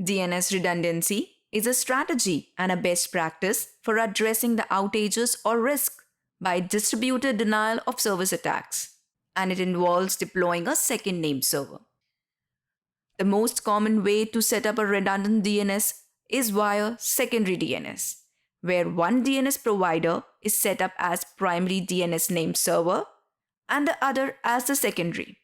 DNS redundancy is a strategy and a best practice for addressing the outages or risk by distributed denial of service attacks, and it involves deploying a second name server. The most common way to set up a redundant DNS is via secondary DNS, where one DNS provider is set up as primary DNS name server and the other as the secondary.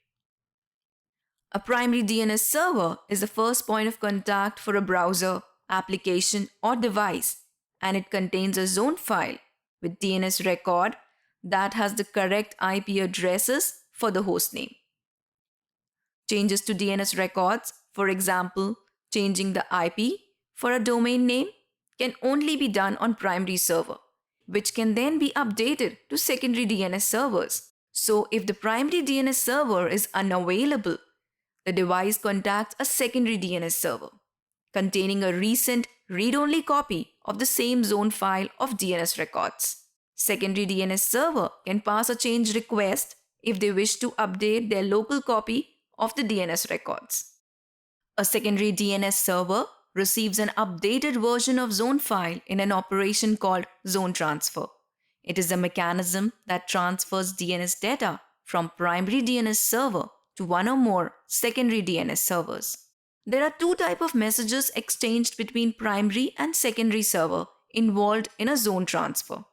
A primary DNS server is the first point of contact for a browser, application, or device, and it contains a zone file with DNS record that has the correct IP addresses for the hostname. Changes to DNS records, for example, changing the IP for a domain name, can only be done on primary server, which can then be updated to secondary DNS servers. So if the primary DNS server is unavailable, the device contacts a secondary DNS server containing a recent read-only copy of the same zone file of DNS records. Secondary DNS server can pass a change request if they wish to update their local copy of the DNS records. A secondary DNS server receives an updated version of zone file in an operation called zone transfer. It is a mechanism that transfers DNS data from primary DNS server to one or more secondary DNS servers. There are two types of messages exchanged between primary and secondary server involved in a zone transfer.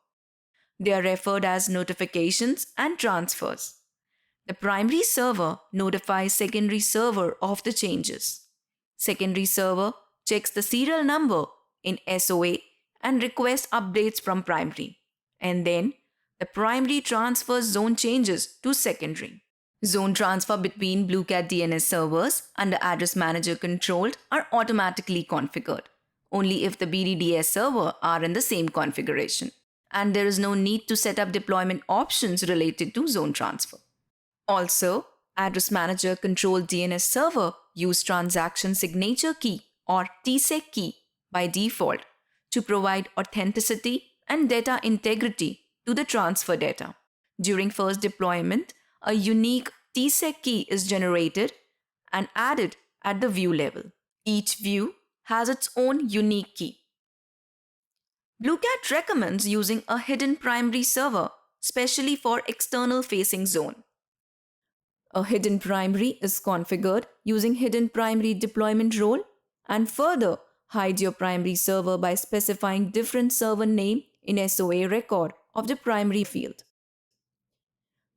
They are referred as notifications and transfers. The primary server notifies secondary server of the changes. Secondary server checks the serial number in SOA and requests updates from primary. And then the primary transfers zone changes to secondary. Zone transfer between BlueCat DNS servers under address manager controlled are automatically configured, only if the BDDS server are in the same configuration. And there is no need to set up deployment options related to zone transfer. Also, address manager controlled DNS server use transaction signature key or TSIG key by default to provide authenticity and data integrity to the transfer data. During first deployment, a unique TSIG key is generated and added at the view level. Each view has its own unique key. BlueCat recommends using a hidden primary server, especially for external facing zone. A hidden primary is configured using hidden primary deployment role, and further hide your primary server by specifying different server name in SOA record of the primary field.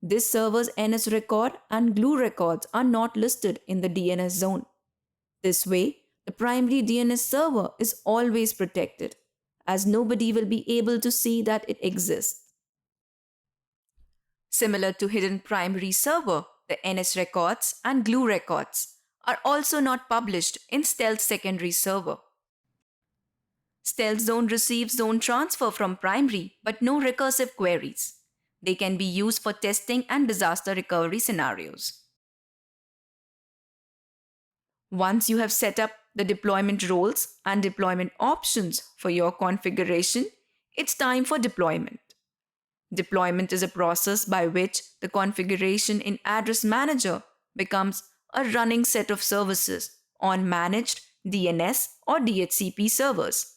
This server's NS record and glue records are not listed in the DNS zone. This way, the primary DNS server is always protected, as nobody will be able to see that it exists. Similar to hidden primary server, the NS records and glue records are also not published in stealth secondary server. Stealth zone receives zone transfer from primary but no recursive queries. They can be used for testing and disaster recovery scenarios. Once you have set up the deployment roles and deployment options for your configuration, it's time for deployment. Deployment is a process by which the configuration in Address Manager becomes a running set of services on managed DNS or DHCP servers.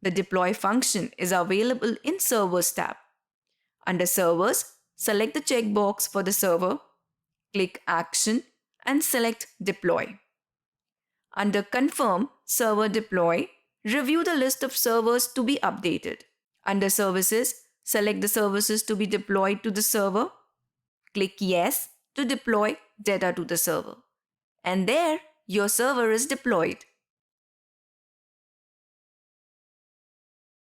The deploy function is available in Servers tab. Under Servers, select the checkbox for the server, click Action and select Deploy. Under Confirm Server Deploy, review the list of servers to be updated. Under Services, select the services to be deployed to the server. Click Yes to deploy data to the server. And there, your server is deployed.